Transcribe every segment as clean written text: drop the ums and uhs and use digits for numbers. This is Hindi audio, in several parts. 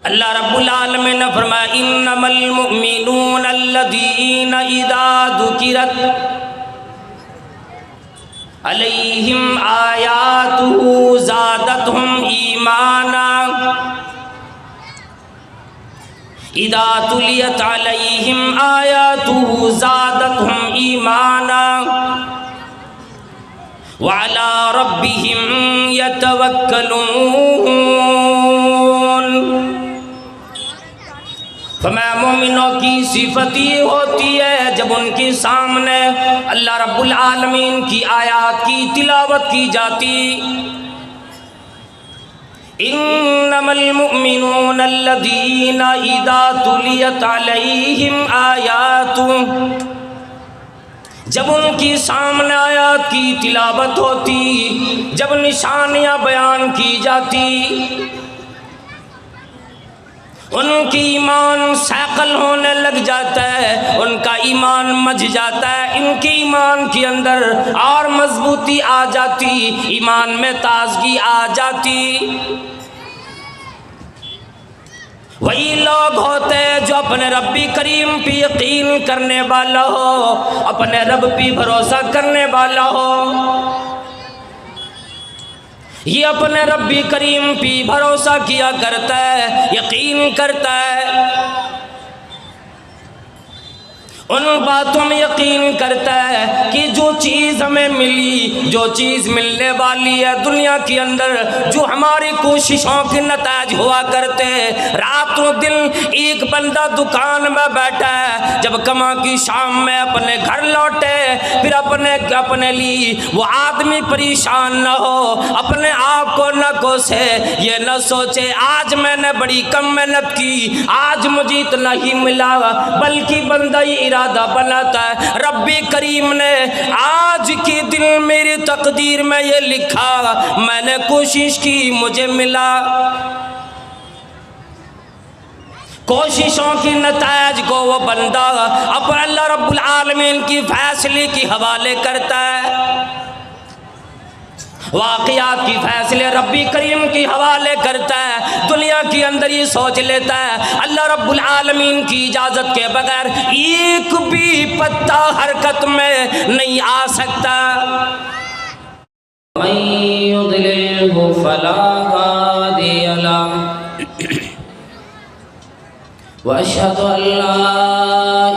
अल्लाह रब्बुल आलमीन ने फरमाया इन्नमल मुमिनून अल्लज़ीना इज़ा ज़ुकिरत अलैहिम आयातुहु ज़ादतहुम ईमाना इज़ा तुलियत अलैहिम आयातुहु ज़ादतहुम ईमाना व अला रब्बिहिम यतवक्कलून। फरमाया मोमिनों की सिफत ये होती है जब उनके सामने अल्लाह रब्बुल आलमीन की आयात की तिलावत की जाती। इन्नमल मुमिनून अल्लज़ीना इज़ा तुलियत अलैहिम आयातु, जब उनकी सामने आयात की तिलावत होती, जब निशानियां बयान की जाती, उनकी ईमान सैकल होने लग जाता है, उनका ईमान मज जाता है, इनके ईमान के अंदर और मजबूती आ जाती, ईमान में ताजगी आ जाती। वही लोग होते जो अपने रब्बी करीम पे यकीन करने वाला हो, अपने रब पे भरोसा करने वाला हो। ये अपने रब्बी करीम पे भरोसा किया करता है, यकीन करता है, उन बातों में यकीन करता है कि जो चीज़ हमें मिली, जो चीज़ मिलने वाली है दुनिया के अंदर, जो हमारी कोशिशों के नताज हुआ करते, रातों दिन एक बंदा दुकान में बैठा है, जब कमा की शाम में अपने घर लौटे, फिर अपने लिए वो आदमी परेशान न हो, अपने आप को न कोसे, ये न सोचे आज मैंने बड़ी कम मेहनत की, आज मुझे इतना ही मिला, बल्कि बंदा ये इरादा बनाता है रब्बी करीम ने आज के दिन मेरी तकदीर में ये लिखा, मैंने कोशिश की मुझे मिला। कोशिशों की नताज को वो बंदा अपने अल्लाह रब्बुल आलमीन की फैसले की हवाले करता है, वाक़ियात की फैसले रब्बी करीम की हवाले करता है। दुनिया के अंदर ये सोच लेता है अल्लाह रब्बुल आलमीन की इजाज़त के बगैर एक भी पत्ता हरकत में नहीं आ सकता। मन युद्लिल्हु फला हादिय लहु व अशहदु अल्ला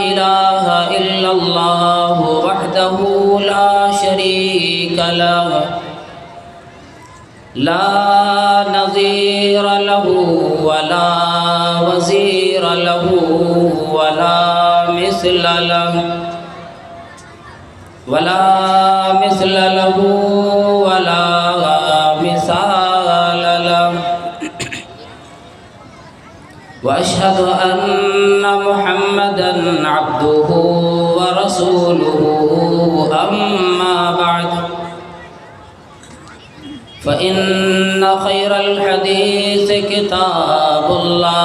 इलाहा इल्लल्लाहु वहदहु ला शरीका लहु ला नज़ीर लहु वला वज़ीर लहु वला मिस्ल लहु वला मिस्ल लहु वला मिसाल लहु व अशहदु अन्ना मुहम्मदन अब्दुहु व रसूलुहु अम्मा बअद फ़इन्न खैरल हदीस किताबुल्लाह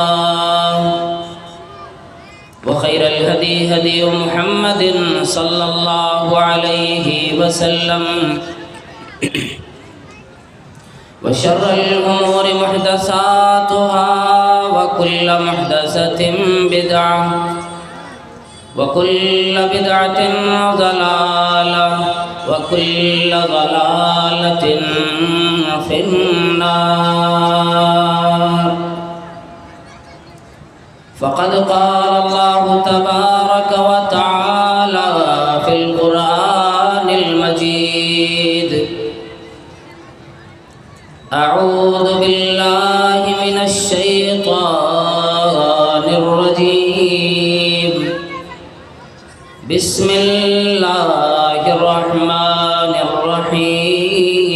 व खैरल हदी हदी मुहम्मदिन सल्लल्लाहु अलैहि वसल्लम व शर्रल उमूरि मुहदसातुहा व कुल्लु मुहदसतिन बिदअह व कुल्लु बिदअतिन ज़लालह व कुल्लु ज़लालतिन फिन्नार। फ़क़द क़ाल अल्लाहु तबारक व तआला फ़िल क़ुरआनिल मजीद अऊज़ु बिल्लाहि मिनश शैतानिर रजीम बिस्मिल्लाहिर रहमानिर रहीम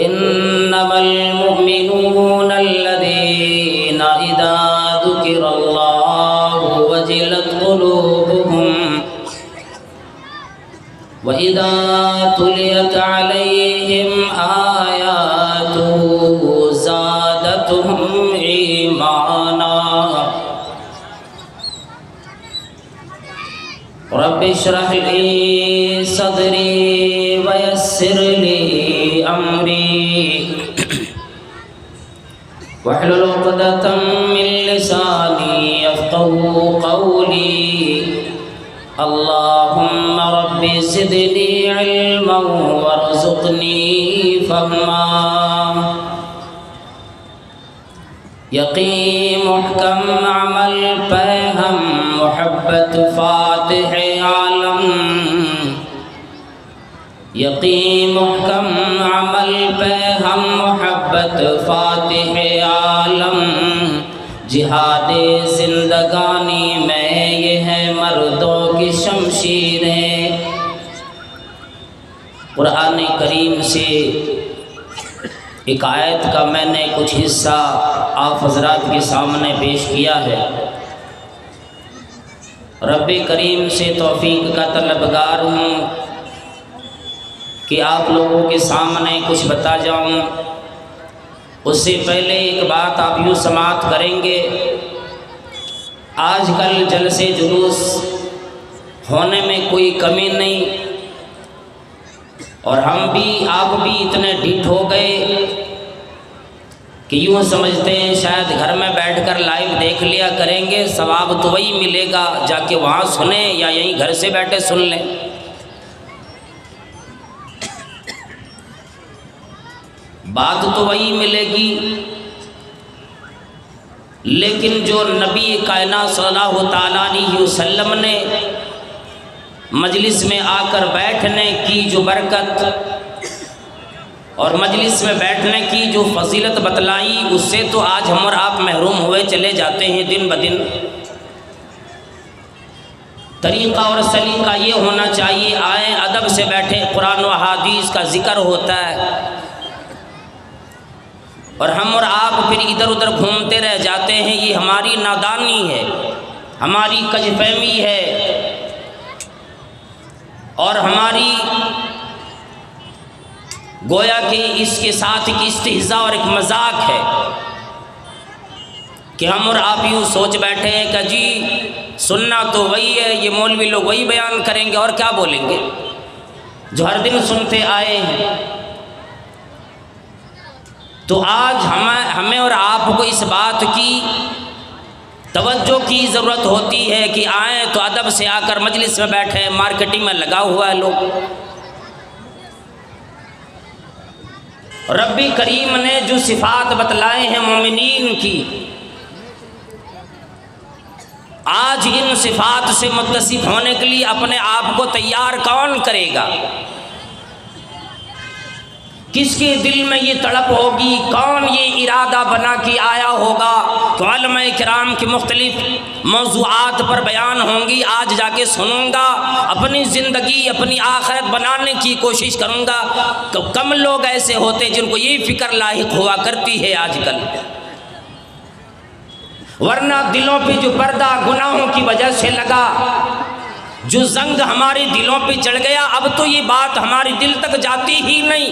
इन्नमल मुमिनून अल्लज़ीना इज़ा ज़ुकिरल्लाहु वजिलत क़ुलूबुहुम व इज़ा तुलियत अलैहिम आयातुहु ज़ादतहुम ईमाना। रब्बि इश्रह ली सदरी व यस्सिर ली अमरी वहलुल उक़दतम मिन लिसानी यफ़क़हू क़ौली। अल्लाहुम्मा रब्बि ज़िदनी इल्मन वरज़ुक़नी फ़हमा। यक़ीन मुहकम अमल फ़हम मोहब्बत फ़ातिह आलम। यक़ीन मुहकम अमल फ़हम मोहब्बत फ़ातिह आलम। जिहादे ज़िंदगानी में ये है मर्दों की शमशीरें। कुरान करीम से एक आयत का मैंने कुछ हिस्सा आप हज़रात के सामने पेश किया है। रब्बे करीम से तौफीक का तलबगार हूँ कि आप लोगों के सामने कुछ बता जाऊँ। उससे पहले एक बात आप यूँ समाअत करेंगे। आजकल जलसे जुलूस होने में कोई कमी नहीं, और हम भी आप भी इतने ढीठ हो गए कि यूँ समझते हैं शायद घर में बैठकर लाइव देख लिया करेंगे, सवाब तो वही मिलेगा, जाके वहाँ सुने या यहीं घर से बैठे सुन लें। बात तो वही मिलेगी, लेकिन जो नबी कायनात सल्लल्लाहु तआला अलैहि वसल्लम ने मजलिस में आकर बैठने की जो बरकत और मजलिस में बैठने की जो फजीलत बतलाई, उससे तो आज हम और आप महरूम हुए चले जाते हैं दिन ब दिन। तरीक़ा और सलीका ये होना चाहिए, आए अदब से बैठे, कुरान व हदीस का जिक्र होता है, और हम और आप फिर इधर उधर घूमते रह जाते हैं। ये हमारी नादानी है, हमारी कजफहमी है, और हमारी गोया कि इसके साथ एक इस्तिहज़ा और एक मजाक है कि हम और आप यूँ सोच बैठे हैं कि जी सुनना तो वही है, ये मौलवी लोग वही बयान करेंगे और क्या बोलेंगे जो हर दिन सुनते आए हैं। तो आज हमें और आपको इस बात की तवज्जो की ज़रूरत होती है कि आएँ तो अदब से आकर मजलिस में बैठे। मार्केटिंग में लगा हुआ है लोग। रब्बी करीम ने जो सिफ़ात बतलाए हैं मोमिनीन की, आज इन सिफ़ात से मुत्तसिफ़ होने के लिए अपने आप को तैयार कौन करेगा? किसके दिल में ये तड़प होगी? कौन ये इरादा बना के आया होगा? तो उलमा किराम की मुख्तलिफ मौज़ूआत पर बयान होंगी, आज जाके सुनूंगा, अपनी ज़िंदगी अपनी आखिरत बनाने की कोशिश करूंगा। तो कम लोग ऐसे होते जिनको ये फ़िक्र लाहिक हुआ करती है आजकल, वरना दिलों पे जो पर्दा गुनाहों की वजह से लगा, जो जंग हमारे दिलों पे चढ़ गया, अब तो ये बात हमारे दिल तक जाती ही नहीं।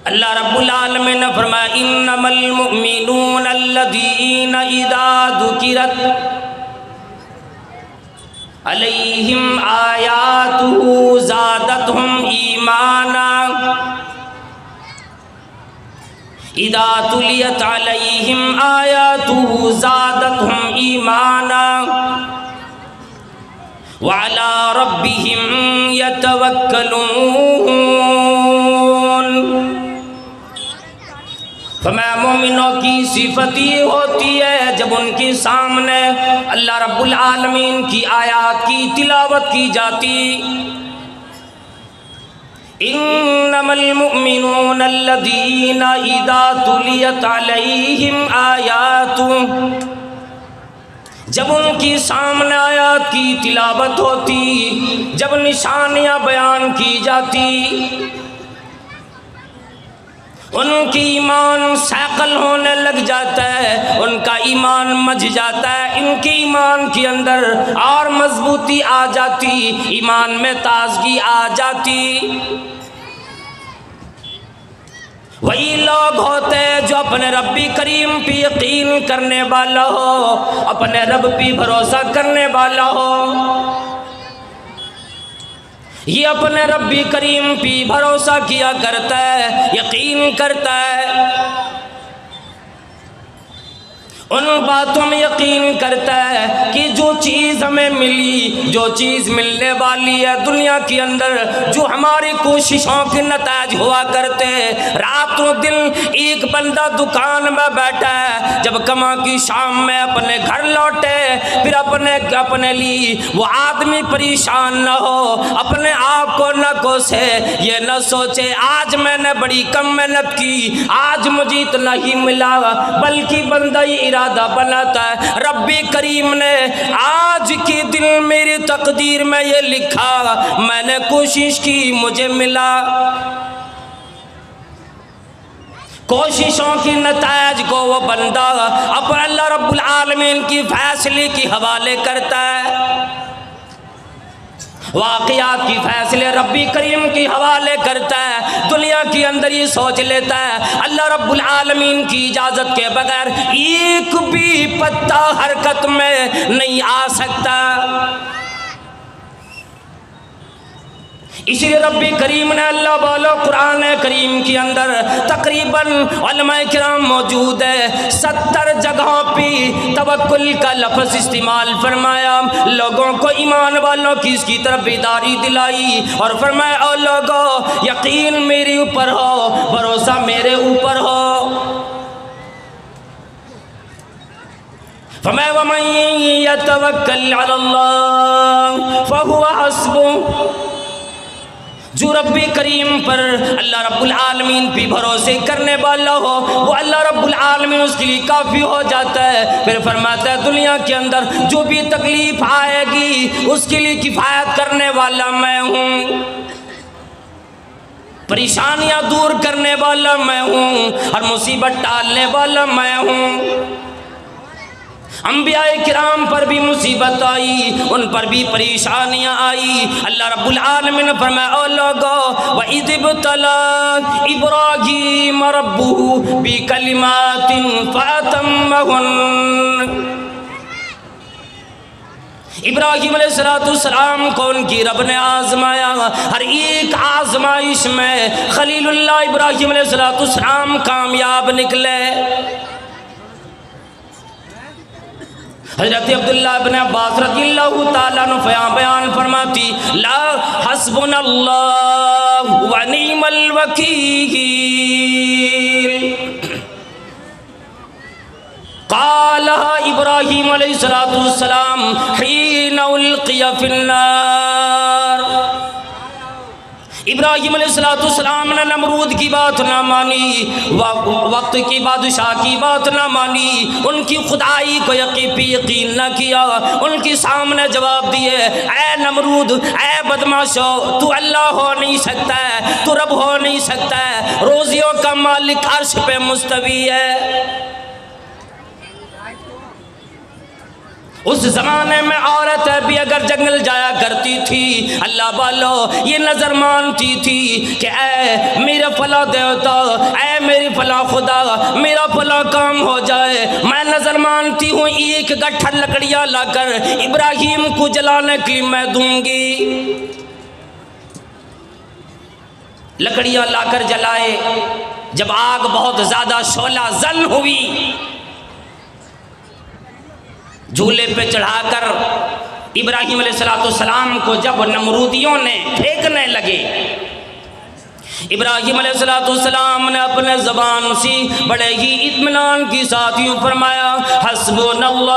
अल्लाह रब्बुल आलमीन ने फरमाया इन्नमल मुमिनून अल्लज़ीना इज़ा ज़ुकिरत अलैहिम आयातुहु ज़ादतहुम ईमाना इज़ा तुलियत अलैहिम आयातुहु ज़ादतहुम ईमाना व अला रब्बिहिम यतवक्कलून। फरमाया मोमिनों की सिफत ये होती है जब उनके सामने अल्लाह रब्बुल आलमीन की आयात की तिलावत की जाती। इन्नमल मुमिनून अल्लज़ीना इज़ा तुलियत अलैहिम आयातु, जब उनके सामने आयात की तिलावत होती, जब निशानियाँ बयान की जाती, उनकी ईमान सैकल होने लग जाता है, उनका ईमान मज जाता है, इनके ईमान के अंदर और मजबूती आ जाती, ईमान में ताजगी आ जाती। वही लोग होते हैं जो अपने रब्बी करीम पे यकीन करने वाला हो, अपने रब पे भरोसा करने वाला हो। ये अपने रब्बी करीम पे भरोसा किया करता है, यकीन करता है, उन बातों में यकीन करता है कि जो चीज़ हमें मिली, जो चीज़ मिलने वाली है दुनिया के अंदर, जो हमारी कोशिशों के नताज हुआ करते, रातों दिन एक बंदा दुकान में बैठा है, जब कमा की शाम में अपने घर लौटे, फिर अपने लिए वो आदमी परेशान न हो, अपने आप को न कोसे, ये न सोचे आज मैंने बड़ी कम मेहनत की, आज मुझे इतना ही मिला, बल्कि बंदा ये इरादा बनाता है रब्बी करीम ने आज के दिन मेरी तकदीर में ये लिखा, मैंने कोशिश की मुझे मिला। कोशिशों की नताज को वो बंदा अपने अल्लाह रब्बुल आलमीन की फैसले के हवाले करता है, वाक़ियात की फैसले रब्बी करीम के हवाले करता है। दुनिया के अंदर ये सोच लेता है अल्लाह रब्बुल आलमीन की इजाज़त के बगैर एक भी पत्ता हरकत में नहीं आ सकता। इसलिए रब्बी करीम ने अल्लाह बोलो कुरान करीम के अंदर तकरीबन उलमा किराम मौजूद है 70 जगहों पे तवक्कुल का लफ्ज़ इस्तेमाल फरमाया, लोगों को ईमान वालों की इसकी तरफ बेदारी दिलाई और फरमाया ओ लोगों यकीन मेरे ऊपर हो, भरोसा मेरे ऊपर हो। फरमाया वमन यतवक्कल अलल्लाह फहुवा हस्बुह, जो रब्बी करीम पर अल्लाह रब्बुल आलमीन पे भरोसे करने वाला हो वो अल्लाह रब्बुल आलमीन उसके लिए काफ़ी हो जाता है। फिर फरमाता है दुनिया के अंदर जो भी तकलीफ आएगी उसके लिए किफ़ायत करने वाला मैं हूँ, परेशानियाँ दूर करने वाला मैं हूँ और मुसीबत टालने वाला मैं हूँ। अंबियाए किराम पर भी मुसीबत आई, उन पर भी परेशानियाँ आई, अल्लाह रब्बुल आलमीन ने फरमाया ओ लोगो वइज़ इब्तला इब्राहीम रब्बुहु बिकलिमातिन फअतम्महुन, इब्राहीम अलैहिस्सलाम को उनकी रब ने आजमाया, हर एक आजमाइश में खलीलुल्लाह इब्राहीम अलैहिस्सलाम कामयाब निकले। हज़रत अब्दुल्लाह इब्न अब्बास रज़ियल्लाहु ताला अन्हु बयान फरमाती ला हस्बुनल्लाह व निअमल वकील, क़ाला इब्राहीम अलैहिस्सलाम हीना उल्क़िया फिन्नार। इब्राहीम अलैहिस्सलाम ने नमरूद की बात ना मानी, वक्त की बादशाह की बात ना मानी, उनकी खुदाई को यकीन ना किया, उनके सामने जवाब दिए ऐ नमरूद ऐ बदमाशो तू अल्लाह हो नहीं सकता है, तू रब हो नहीं सकता है, रोजियों का मालिक अर्श पे मुस्तवी है। उस ज़माने में औरत भी अगर जंगल जाया करती थी अल्लाह वालो ये नज़र मानती थी कि ऐ मेरा फला देवता, ऐ मेरी फला खुदा, मेरा फला काम हो जाए, मैं नज़र मानती हूँ एक गट्ठर लकड़ियाँ लाकर इब्राहीम को जलाने के लिए मैं दूंगी। लकड़ियाँ लाकर जलाए, जब आग बहुत ज़्यादा शोला जल हुई, झूले पे चढ़ाकर इब्राहीम अलैहिस्सलाम को जब नमरूदियों ने फेंकने लगे, इब्राहीम अलैहिस्सलाम ने अपने ज़बान से बड़े ही इत्मीनान के साथ यूँ फरमाया हस्बुनल्लाह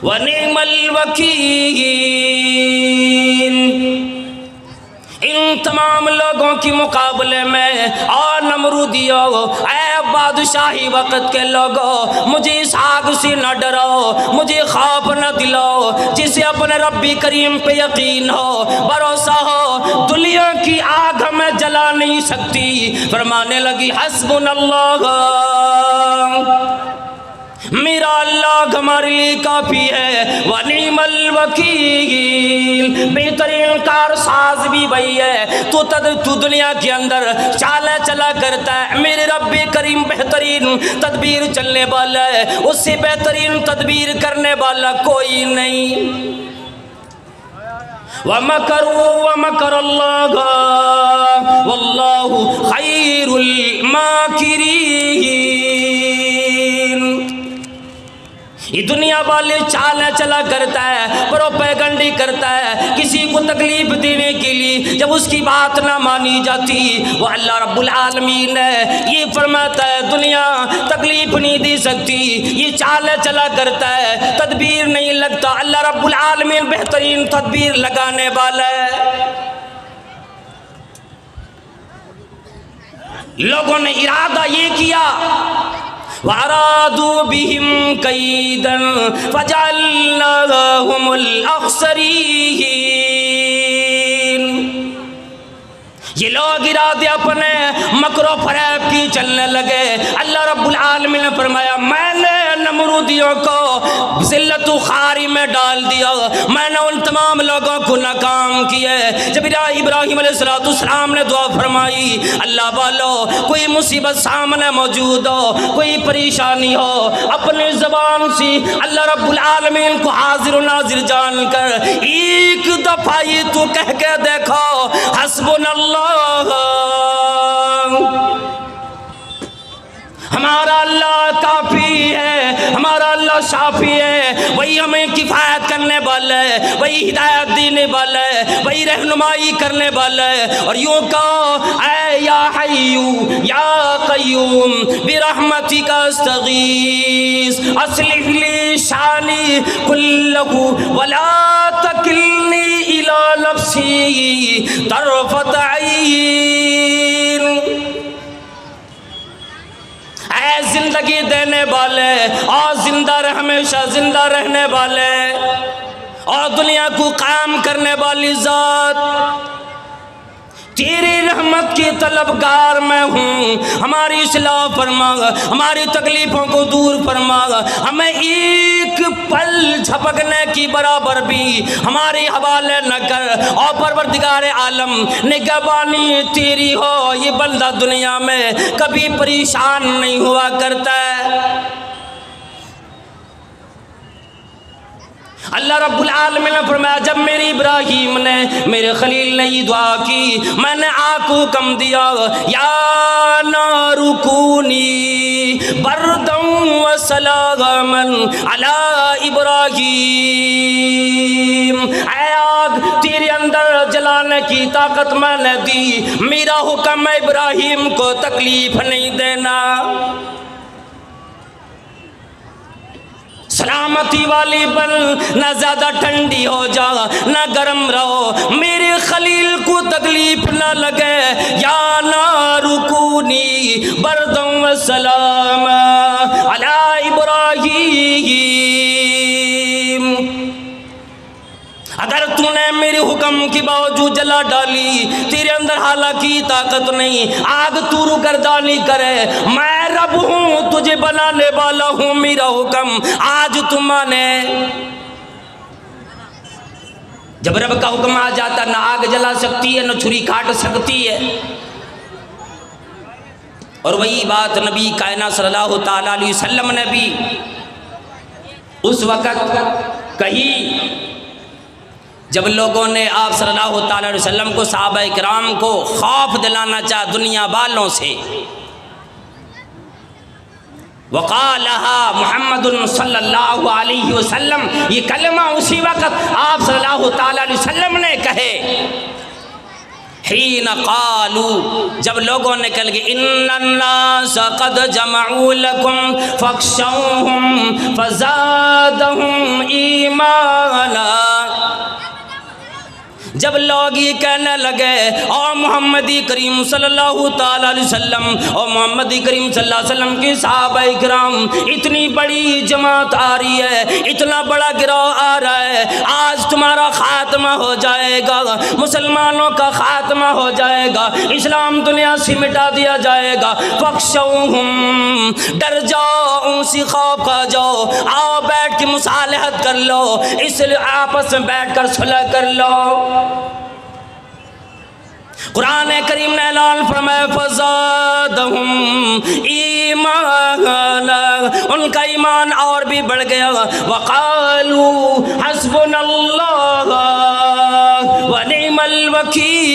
व निअमल वकील। इन तमाम लोगों के मुकाबले में और नमरूदियों ऐ बादशाही वक़्त के लोगों मुझे इस आग से न डराओ, मुझे खौफ न दिलाओ, जिसे अपने रब्बी करीम पे यकीन हो, भरोसा हो, दुनिया की आग हमें जला नहीं सकती। फरमाने लगी हस्बुनल्लाह, मेरा अल्लाह हमारे लिए काफ़ी है, व निअमल वकील, बेहतरीन कारसाज भी वही है। तू दुनिया के अंदर चाला चला करता है, मेरे रब्बे करीम बेहतरीन तदबीर चलने वाला है, उससे बेहतरीन तदबीर करने वाला कोई नहीं। व मकरुल्लाह वल्लाहु खैरुल माकिरीन। ये दुनिया वाले चाल चला करता है, प्रोपेगंडी करता है किसी को तकलीफ देने के लिए। जब उसकी बात ना मानी जाती, वो अल्लाह रब्बुल आलमीन है ये फरमाता है दुनिया तकलीफ नहीं दे सकती, ये चाल चला करता है, तदबीर नहीं लगता। अल्लाह रब्बुल आलमीन बेहतरीन तदबीर लगाने वाला है। लोगों ने इरादा ये किया, वरादू बिहिम कैदन फजअलनाहुमुल अखसरीन। ये लोग इरादे अपने मकरो फरेब की चलने लगे। अल्लाह रब्बुल आलमीन ने फरमाया मैंने नमरूदियों को जिल्लत खारी में डाल दिया, मैंने उन तमाम लोगों को नाकाम किया। जब इब्राहिम अलैहिस्सलाम ने दुआ फरमाई, अल्लाह वालो कोई मुसीबत सामने मौजूद हो, कोई परेशानी हो, अपनी ज़बान से अल्लाह रब्बुल आलमीन को हाजिर नाजिर जानकर एक दफ़ा ये तो कह के देखो हस्बुनल्लाह, हमारा अल्लाह काफ़ी है, हमारा अल्लाह शाफी है, वही हमें किफ़ायत करने वाला है, वही हिदायत देने वाला है, वही रहनुमाई करने वाला है। और यूँ कहो ऐ या हय्यू या क़य्यूम बिरहमतिका अस्तगीस अस्लिह ली शानी कुल्लहु वला तकिलनी इला नफ्सी तरफत ऐन। ऐ जिंदगी देने वाले और जिंदा हमेशा जिंदा रहने वाले और दुनिया को कायम करने वाली ज़ात, तेरी रहमत की तलबगार मैं हूँ। हमारी इस्लाह फरमा, हमारी तकलीफ़ों को दूर फरमा, हमें एक पल झपकने की बराबर भी हमारे हवाले न कर। और परवरदिगार आलम निगहबानी तेरी हो, ये बंदा दुनिया में कभी परेशान नहीं हुआ करता है। अल्लाह रब्बुल आलमीन ने फरमाया जब मेरे इब्राहीम ने, मेरे खलील ने ये दुआ की, मैंने आँख को हुक्म दिया या नारु कूनी बरदम व सलामन अला इब्राहीम। ऐ आग तेरे अंदर जलाने की ताकत मैंने दी, मेरा हुक्म है इब्राहीम को तकलीफ नहीं देना। सलामती वाली बन, ना ज़्यादा ठंडी हो जा ना गर्म रहो, मेरे खलील को तकलीफ ना लगे। या नारु कूनी बरदम व सलाम अला इब्राहीम। अगर तूने मेरे हुक्म के बावजूद जला डाली, तेरे अंदर हालांकि ताकत नहीं, आग तू रुकरदानी करे, मैं रब हूँ तुझे बनाने वाला हूँ, मेरा हुक्म आज तुम माने। जब रब का हुक्म आ जाता, ना आग जला सकती है, न छुरी काट सकती है। और वही बात नबी कायनात सल्लल्लाहु ताला अलैहि वसल्लम ने भी उस वक़्त कही जब लोगों ने आप सल्लल्लाहु ताला अलैहि वसल्लम को, सहाबा इकराम को खौफ दिलाना चाहा दुनिया वालों से। वक़ालहा मुहम्मदुन सल्लल्लाहु अलैहि वसल्लम, ये कलमा उसी वक़्त आप सल्लल्लाहु ताला अलैहि वसल्लम ने कहे। हीन क़ालू, जब लोगों ने कह गए इन्नन्नास क़द जमऊ लकुम फ़ख्शौहुम फ़ज़ादहुम ईमाना। जब लोग ये कहने लगे और मोहम्मदी करीम सल्लल्लाहु ताला अलैहि वसल्लम और मोहम्मदी करीम सल्लल्लाहु अलैहि वसल्लम के सहाबा इकराम, इतनी बड़ी जमात आ रही है, इतना बड़ा गिरोह आ रहा है, आज तुम्हारा खात्मा हो जाएगा, मुसलमानों का खात्मा हो जाएगा, इस्लाम दुनिया से मिटा दिया जाएगा। फ़ख्शौहुम, डर जाओ, उनसे खौफ खा जाओ, आओ बैठ के मुसालहत कर लो, इसलिए आपस में बैठ कर सुलह कर लो। कुरान करीम ने ऐलान फरमाया फ़ज़ादहुम ईमाना, उनका ईमान और भी बढ़ गया। वक़ालू हस्बुनल्लाह व निअमल वकील।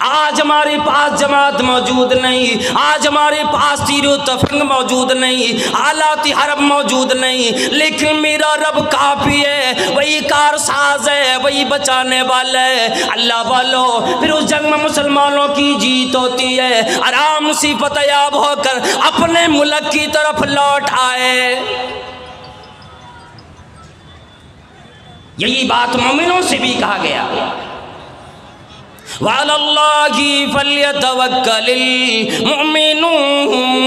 आज हमारे पास जमात मौजूद नहीं, आज हमारे पास तीरो तफंग मौजूद नहीं, आलाती हरब मौजूद नहीं, लेकिन मेरा रब काफ़ी है, वही कारसाज है, वही बचाने वाला है। अल्लाह वालों, फिर उस जंग में मुसलमानों की जीत होती है, आराम सी फतयाब होकर अपने मुल्क की तरफ लौट आए। यही बात मोमिनों से भी कहा गया, वअलल्लाहि फल्यतवक्कलिल मुमिनून।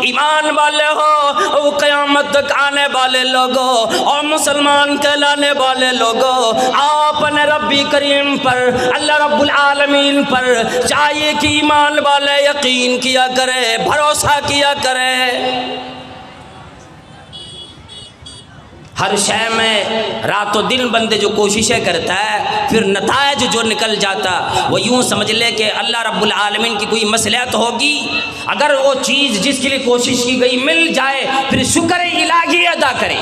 ईमान वाले हो, क़यामत तक आने वाले लोगों और मुसलमान कहलाने वाले लोगों, आप अपने रब्बी करीम पर, अल्लाह रब्बुल आलमीन पर चाहिए कि ईमान वाले यकीन किया करें, भरोसा किया करें। हर शय में रातों दिन बंदे जो कोशिशें करता है, फिर नतायज जो निकल जाता वो यूँ समझ ले कि अल्लाह रब्बुल आलमीन की कोई मसलहत होगी। अगर वो चीज़ जिसके लिए कोशिश की गई मिल जाए, फिर शुक्र इलाही अदा करे,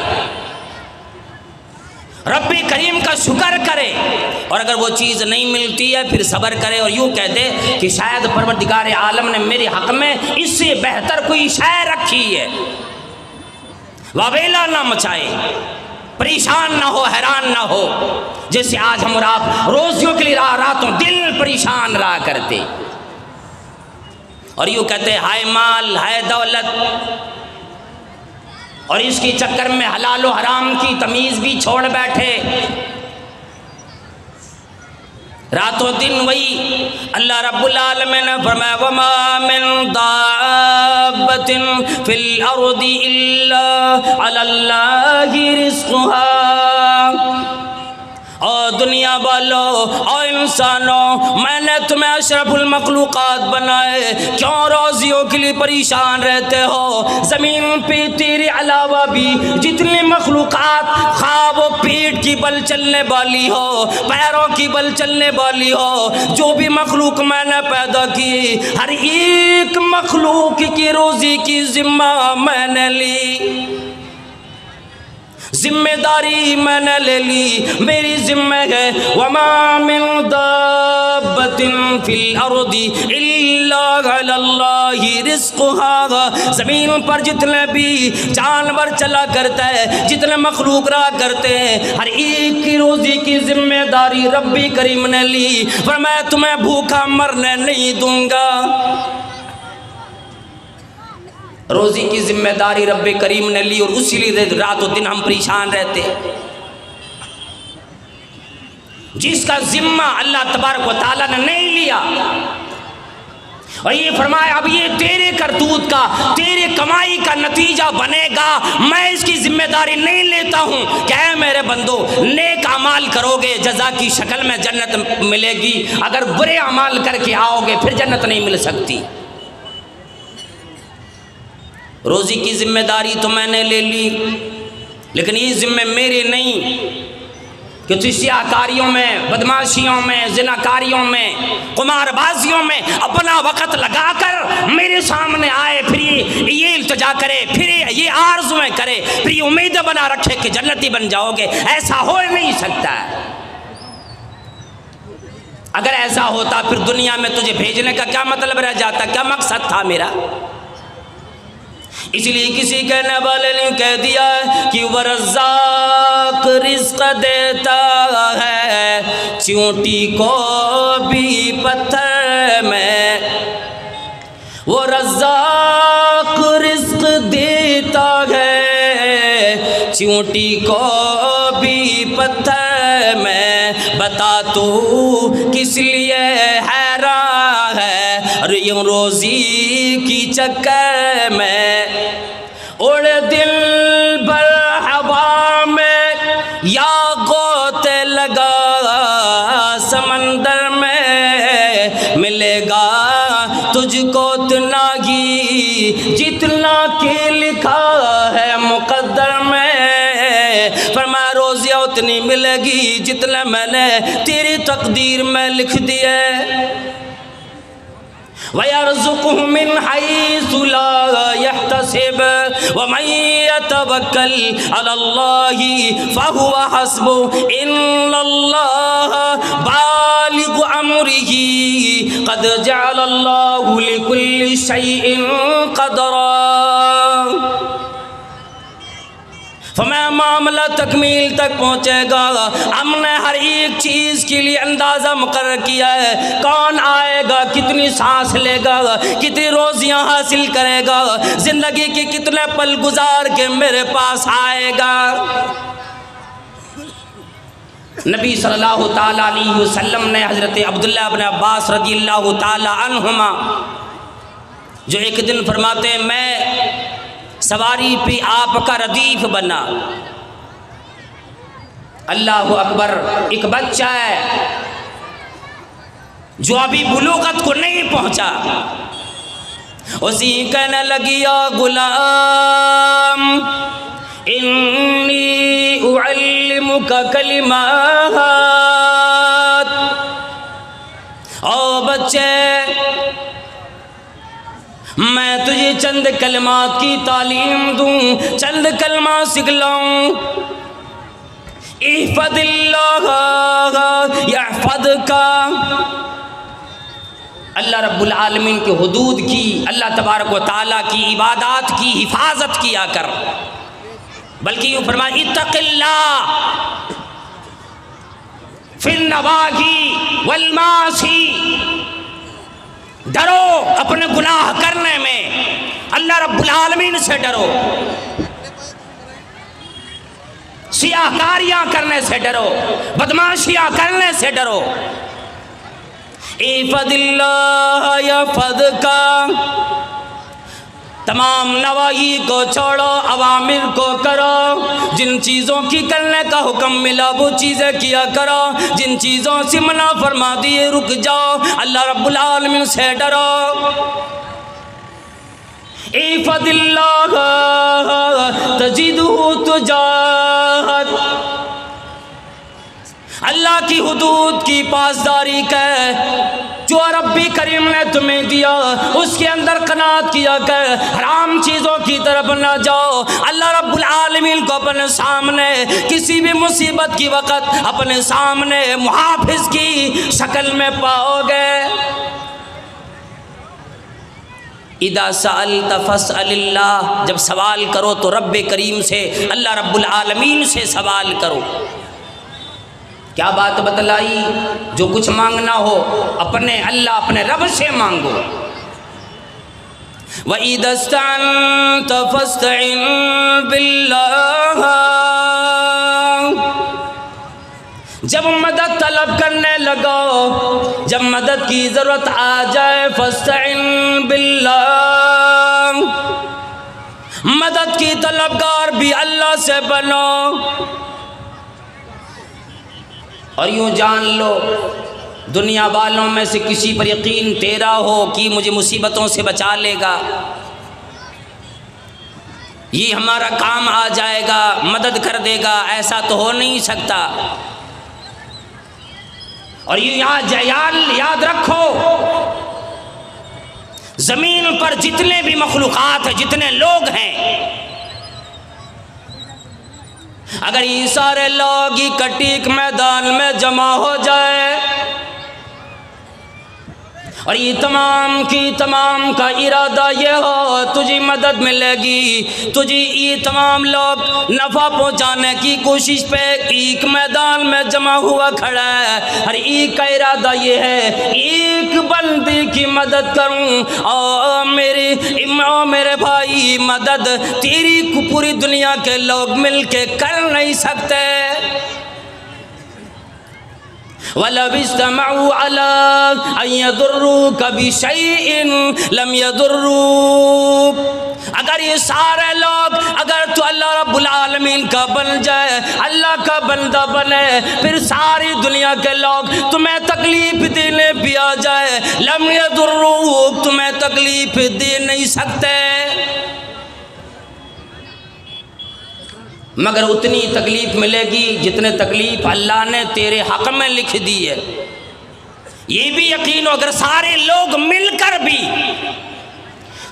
रब्बी करीम का शुक्र करे। और अगर वो चीज़ नहीं मिलती है फिर सब्र करे और यूँ कह दे कि शायद परवरदिगार आलम ने मेरे हक़ में इससे बेहतर कोई शय रखी है। वावेला ना मचाए, परेशान ना हो, हैरान ना हो, जैसे आज हम और आप रोजियों के लिए रातों दिल परेशान रहा करते और यूँ कहते हाय माल हाय दौलत, और इसके चक्कर में हलाल और हराम की तमीज़ भी छोड़ बैठे। रातों दिन वही अल्लाह रब्बुल आलमीन ने फरमाया, वमा मिन दाब्बतिन फिल अर्दि इल्ला अलल्लाहि रिज़्क़ुहा। और दुनिया वालों और इंसानों, मैंने तुम्हें अशरफुल मखलूक़ात बनाए, क्यों रोज़ियों के लिए परेशान रहते हो? ज़मीन पे तेरे अलावा भी जितनी मखलूक़ात, खा वो पेट की बल चलने वाली हो, पैरों की बल चलने वाली हो, जो भी मखलूक मैंने पैदा की, हर एक मखलूक की रोज़ी की ज़िम्मा मैंने ली, जिम्मेदारी मैंने ले ली, मेरी जिम्मे है। वमा मिन दाब्बतिन फिल अर्दि इल्ला अलल्लाहि रिज़्क़ुहा। ज़मीन पर जितने भी जानवर चला करता है, जितने मखलूक रहा करते हैं, हर एक की रोज़ी की जिम्मेदारी रब्बी करीम ने ली, पर मैं तुम्हें भूखा मरने नहीं दूंगा। रोज़ी की जिम्मेदारी रब्बे करीम ने ली और उसी लिए रातों दिन हम परेशान रहते। जिसका जिम्मा अल्लाह तबारक व तआला ने नहीं लिया, और ये फरमाया अब ये तेरे करतूत का, तेरे कमाई का नतीजा बनेगा, मैं इसकी जिम्मेदारी नहीं लेता हूँ। क्या है मेरे बंदो, नेक अमाल करोगे जज़ा की शक्ल में जन्नत मिलेगी, अगर बुरे अमाल करके आओगे फिर जन्नत नहीं मिल सकती। रोज़ी की जिम्मेदारी तो मैंने ले ली, लेकिन ये जिम्मे मेरे नहीं कि तू सियाकारियों में, बदमाशियों में, जिनाकारियों में, कुमारबाजियों में अपना वक़्त लगाकर मेरे सामने आए, फिर ये इल्तिजा करे, फिर ये आरज़ुएं करे, फिर ये उम्मीदें बना रखे कि जन्नती बन जाओगे। ऐसा हो नहीं सकता। अगर ऐसा होता फिर दुनिया में तुझे भेजने का क्या मतलब रह जाता, क्या मकसद था मेरा? इसलिए किसी कहने वाले ने कह दिया कि वह रज़्ज़ाक़ रिज़्क़ देता है चींटी को भी पत्थर में, वो रज़्ज़ाक़ रिज़्क़ देता है चींटी को भी पत्थर में। बता तू किस लिए हैरान है यूं रोज़ी की चक्कर में, उड़ दिल भर हवा में या गोते लगा समंदर में, मिलेगा तुझको उतना ही जितना के लिखा है मुक़द्दर में। फरमाया रोज़ियाँ उतनी मिलेगी जितना मैंने तेरी तकदीर में लिख दिया। वयर्ज़ुक़ुहु मिन हैसु ला यहतसिब वमन यतवक्कल अलल्लाहि फहुव हस्बुह इन्नल्लाह बालिग़ बालिगु अम्रिही क़द जअलल्लाहु लिकुल्लि शैइन क़दरा। फरमाया मामला तकमील तक पहुँचेगा, हमने हर एक चीज़ के लिए अंदाज़ा मुकर्रर किया है। कौन आएगा, कितनी सांस लेगा, कितनी रोज़ियाँ हासिल करेगा, ज़िंदगी के कितने पल गुजार के मेरे पास आएगा। नबी सल्लल्लाहु ताला अलैहि वसल्लम ने हज़रत अब्दुल्लाह इब्न अब्बास रज़ियल्लाहु ताला अन्हुमा जो एक दिन फरमाते हैं मैं सवारी पे आपका रदीफ बना। अल्लाह अकबर, एक बच्चा है जो अभी बुलूगत को नहीं पहुंचा, उसी कहने लगी या गुलाम इन्नी उअल्लिमुका कलिमात, ओ बच्चे मैं तुझे चंद कलमात की तालीम दूं, चंद कलमा सिखलाऊं। इहफ़ज़िल्लाह यहफ़ज़का, अल्लाह रब्बुल आलमीन के हुदूद की, अल्लाह तबारक व तआला की इबादत की हिफाजत किया कर। बल्कि यूँ फरमाया इत्तक़िल्लाह फिन नवाही वल मासी, डरो अपने गुनाह करने में, अल्लाह रब्बुल आलमीन से डरो, सियाकारियाँ करने से डरो, बदमाशियाँ करने से डरो। इहफ़ज़िल्लाह यहफ़ज़का, तमाम नवाही को छोड़ो, अवामिर को करो, जिन चीज़ों की करने का हुक्म मिला वो चीज़ें किया करो, जिन चीज़ों से मना फरमा दिए रुक जाओ, अल्लाह रब्बुल आलमीन से डरो। इहफ़ज़िल्लाह तजिदहु तुजाहक, अल्लाह की हुदूद की पासदारी कर, जो रब्बी करीम ने तुम्हें दिया उसके अंदर कनात किया कर, हराम चीज़ों की तरफ न जाओ। अल्लाह रब्बुल आलमीन को अपने सामने किसी भी मुसीबत की वक़्त अपने सामने मुहाफ़िज़ की शक्ल में पाओगे। इदा सअल्त फस्अलिल्लाह, जब सवाल करो तो रब्बे करीम से, अल्लाह रब्बुल आलमीन से सवाल करो। क्या बात बतलाई, जो कुछ मांगना हो अपने अल्लाह अपने रब से मांगो। व इदस्तअनत फस्तइन बिल्लाह, जब मदद तलब करने लगो, जब मदद की ज़रूरत आ जाए, फस्तइन बिल्लाह, मदद की तलबगार भी अल्लाह से बनो। और यूँ जान लो दुनिया वालों में से किसी पर यकीन तेरा हो कि मुझे मुसीबतों से बचा लेगा, ये हमारा काम आ जाएगा, मदद कर देगा, ऐसा तो हो नहीं सकता। और ये याद रखो, ज़मीन पर जितने भी मखलूक़ात हैं, जितने लोग हैं, अगर ये सारे लोग इकट्ठे एक मैदान में जमा हो जाए और ये तमाम की तमाम का इरादा ये हो तुझे मदद मिलेगी, तुझे ये तमाम लोग नफ़ा पहुंचाने की कोशिश पे एक मैदान में जमा हुआ खड़ा है, और एक का इरादा ये है एक बंदे की मदद करूं, और मेरे भाई मदद तेरी पूरी दुनिया के लोग मिल के कर नहीं सकते। वलब इस्तमऊ अला अन यदुर्रुका बिशैइन लम यदुर्रुक, अगर ये सारे लोग अगर तो अल्लाह रब्बुल आलमीन का बन जाए, अल्लाह का बंदा बने, फिर सारी दुनिया के लोग तुम्हें तकलीफ देने भी आ जाए, लम यदुर्रुक, तुम्हें तकलीफ दे नहीं सकते, मगर उतनी तकलीफ़ मिलेगी जितने तकलीफ़ अल्लाह ने तेरे हक़ में लिख दी है। ये भी यकीन हो अगर सारे लोग मिलकर भी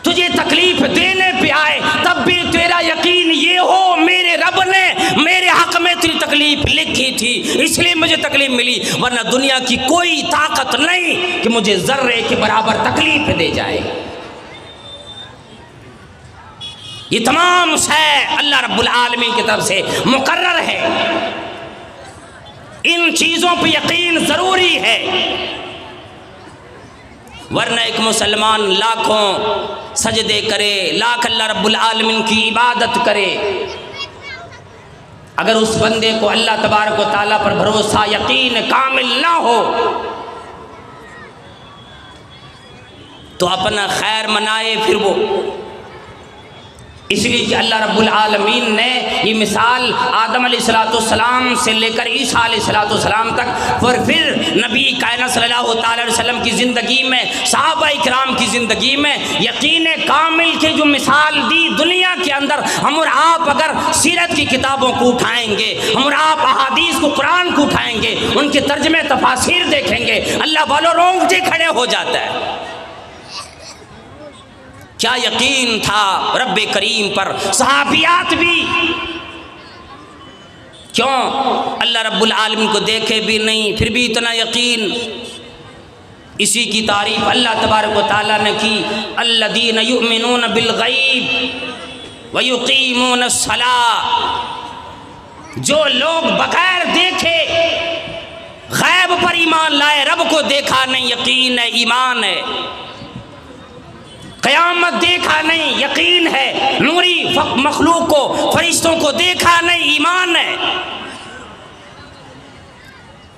तुझे तकलीफ देने पे आए तब भी तेरा यकीन ये हो मेरे रब ने मेरे हक में तेरी तकलीफ लिखी थी इसलिए मुझे तकलीफ मिली, वरना दुनिया की कोई ताकत नहीं कि मुझे जर्रे के बराबर तकलीफ दे जाए। ये तमाम शय अल्लाह रब्बुल आलमीन की तरफ से मुकर्रर है। इन चीज़ों पर यकीन ज़रूरी है, वरना एक मुसलमान लाखों सजदे करे, लाख अल्लाह रब्बुल आलमीन की इबादत करे, अगर उस बंदे को अल्लाह तबारक व तआला पर भरोसा यकीन कामिल ना हो तो अपना खैर मनाए फिर वो। इसलिए कि अल्लाह रब्बुल आलमीन ने ये मिसाल आदम अलैहिस्सलाम से लेकर ईसा अलैहिस्सलाम तक और फिर नबी कायनात सल्लल्लाहु अलैहि वसल्लम की ज़िंदगी में, सहाबा इकराम की ज़िंदगी में यकीन कामिल की जो मिसाल दी दुनिया के अंदर, हम और आप अगर सीरत की किताबों को उठाएंगे, हम और आप अहादीस को, कुरान को उठाएंगे, उनके तर्जमे तफासिर देखेंगे, अल्लाह वालों रोंगटे खड़े हो जाता है। क्या यकीन था रब्बे करीम पर, सहाबियात भी क्यों अल्लाह रब्बुल आलमीन को देखे भी नहीं फिर भी इतना यकीन। इसी की तारीफ अल्लाह तबारक व तआला ने की, अल्लज़ीना युमिनून बिल गैब व युकीमून अस्सलाह, जो लोग बगैर देखे गैब पर ईमान लाए, रब को देखा नहीं यकीन है, ईमान है, क़यामत देखा नहीं यकीन है, नूरी मखलूक को, फरिश्तों को देखा नहीं ईमान है।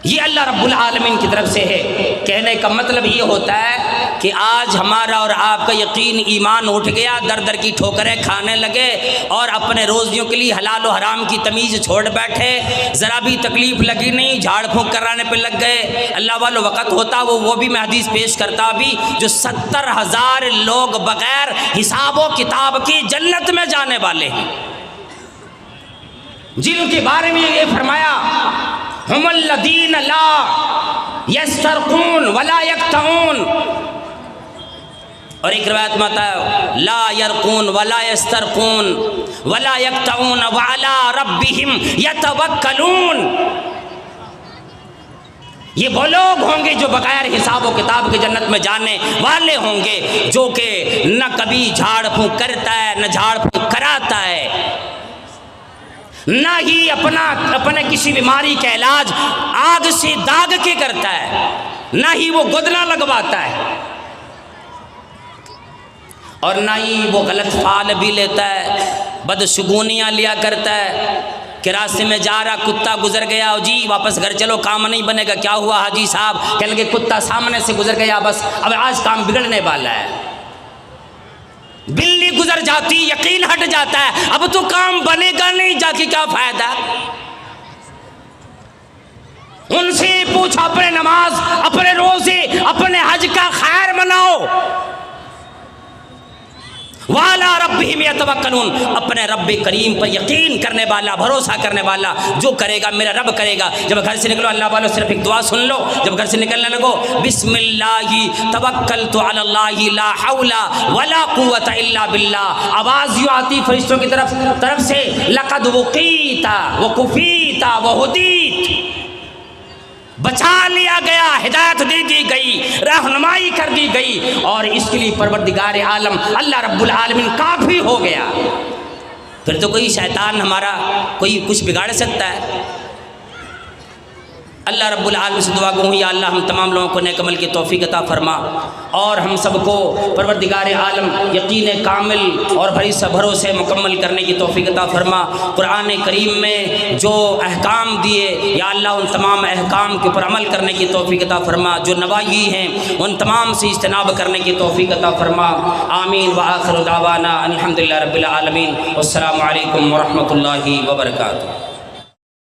ये अल्लाह रब्बुल आलमीन की तरफ से है। कहने का मतलब ये होता है कि आज हमारा और आपका यकीन ईमान उठ गया, दर दर की ठोकरें खाने लगे और अपने रोज़ियों के लिए हलाल और हराम की तमीज़ छोड़ बैठे, ज़रा भी तकलीफ़ लगी नहीं, झाड़ फूँक कराने पे लग गए। अल्लाह वालों वक़्त होता वो भी मैं हदीस पेश करता भी, जो 70,000 लोग बग़ैर हिसाबो किताब की जन्नत में जाने वाले हैं, जिनके बारे में ये फरमाया हुमुल्लज़ीन ला यस्तरकून वला यक्तऊन, और एक रिवायत में आता है ला यरकून वला यस्तरकून वला यक्तऊन व अला रब्बिहिम यतवक्कलून। ये वो लोग होंगे जो बगैर हिसाब व किताब के जन्नत में जाने वाले होंगे, जो कि न कभी झाड़ फूँक करता है, न झाड़ फूँक कराता है, ना ही अपने किसी बीमारी का इलाज आग से दाग के करता है, ना ही वो गुदना लगवाता है, और ना ही वो गलत फाल भी लेता है, बदशगुनियाँ लिया करता है कि रास्ते में जा रहा कुत्ता गुजर गया, जी वापस घर चलो काम नहीं बनेगा, क्या हुआ हाजी साहब, कह लगे कुत्ता सामने से गुजर गया, बस अब आज काम बिगड़ने वाला है। बिल्ली गुजर जाती यकीन हट जाता है, अब तो काम बनेगा नहीं, जाके क्या फायदा। उनसे पूछो अपने नमाज, अपने रोजे, अपने हज का खैर मनाओ। वाला रब्बिहिम यतवक्कलून, अपने रब्बे करीम पर यकीन करने वाला, भरोसा करने वाला, जो करेगा मेरा रब करेगा। जब घर से निकलो अल्लाह वालों सिर्फ एक दुआ सुन लो, जब घर से निकलने लगो बिस्मिल्लाहि तवक्कलतु अलल्लाहि ला हौला वला कुव्वता इल्ला बिल्लाह, आवाज़ यूँ आती फरिश्तों की तरफ से लक़द वुक़ीता व कुफ़ीता व हुदीत, बचा लिया गया, हिदायत दे दी गई, रहनुमाई कर दी गई, और इसके लिए परवरदिगार आलम अल्लाह रब्बुल आलमीन काफ़ी हो गया। फिर तो कोई शैतान हमारा कोई कुछ बिगाड़ सकता है। अल्लाह रब्बुल आलमीन से दुआ गो या अल्लाह हम तमाम लोगों को नेक अमल की तौफीक अता फरमा, और हम सबको परवरदिगार आलम यकीन कामिल और भरोसे मुकम्मल करने की तौफीक अता फरमा। कुरान करीम में जो अहकाम दिए या अल्लाह उन तमाम अहकाम के ऊपर अमल करने की तौफीक अता फरमा, जो नवाही हैं उन तमाम से इज्तनाब करने की तौफीक अता फरमा। आमीन व आखिर दावाना अल्हम्दुलिल्लाहि रब्बिल आलमीन। अस्सलामु अलैकुम व रहमतुल्लाहि व बरकातुहू।